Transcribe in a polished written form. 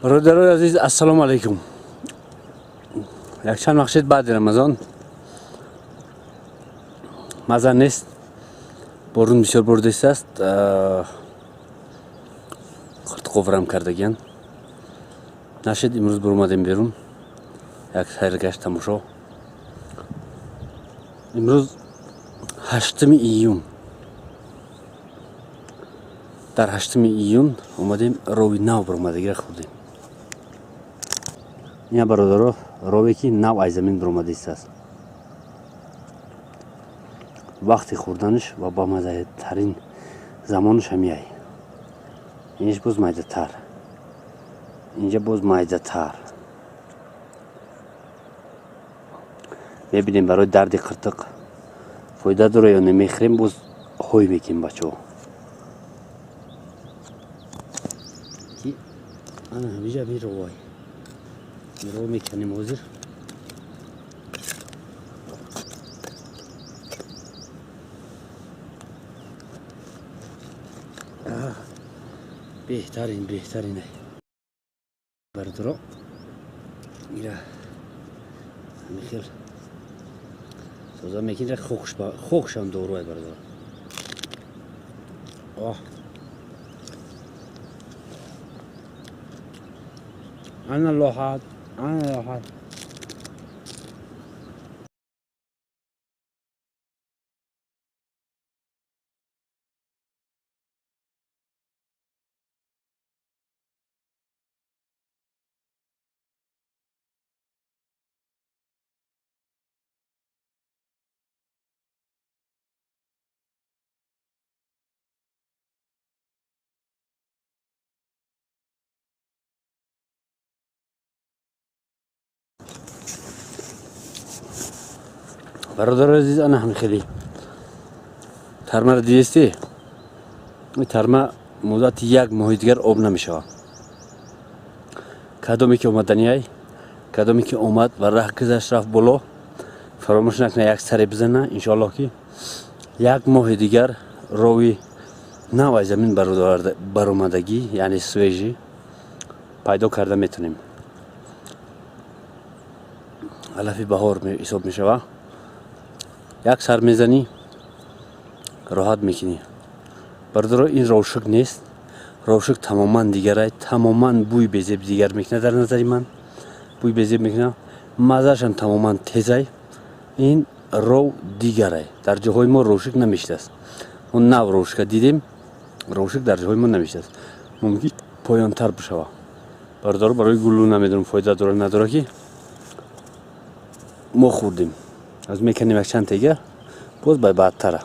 برادرای عزیز السلام علیکم. یک چند وقت بعد رمضان مزه نیست، بارون بسیار برده است. خرد قفرم کردگیان نشد. امروز برآمدیم بیرون یک سیرگشت تماشا. امروز 8 ایون، در 8 ایون اومدیم روی نو برآمدگی خوردیم. این برادرها روی که نو از زمین برآمده است. وقتی خوردنش و با مزه ترین زمانش همیه. اینش باز مایده تر، اینجا باز مایده تر. ببینیم برای درد قرطق فایده داره یا نمیخوریم. باز هوی میکنیم بچه ها. انا همیشه میروای میرو میکنیم حاضر. بهترینه بردارو میره میخیر سوزا میکنه. خوخش هم دوروی بردارو. انا لاحظ برادر عزیز. انا هم خیلی ترمه رو دیدستی. این ترمه مدت یک ماه دیگر آب نمیشه. کدومی که اومدنی ای، کدومی که اومد و راه گذشت رفت بالا، فراموش نکنه یک سری بزنه. انشالله که یک ماه دیگر روی نو از زمین برآمدگی یعنی سویجی پیدا کرده میتونیم. علف بهار حساب میشه. یک سر میزنی راحت میکنی. برادر این روشک نیست. روشک تماما دیگره. تماما بوی بزیب دیگر میکنه. در نظر من بوی بزیب میکنه. مزهش هم تماما تیزه. این رو دیگره. در جاهای ما روشک نمیشته است. اون نو روشک دیدیم، روشک در جاهای ما نمیشته است. ممکن پایان تر بشه. برادر برای گلو نمیدونم فایده داره نداره که ما خوردیم. از میکنیم یک چند تیگه باز بدتره.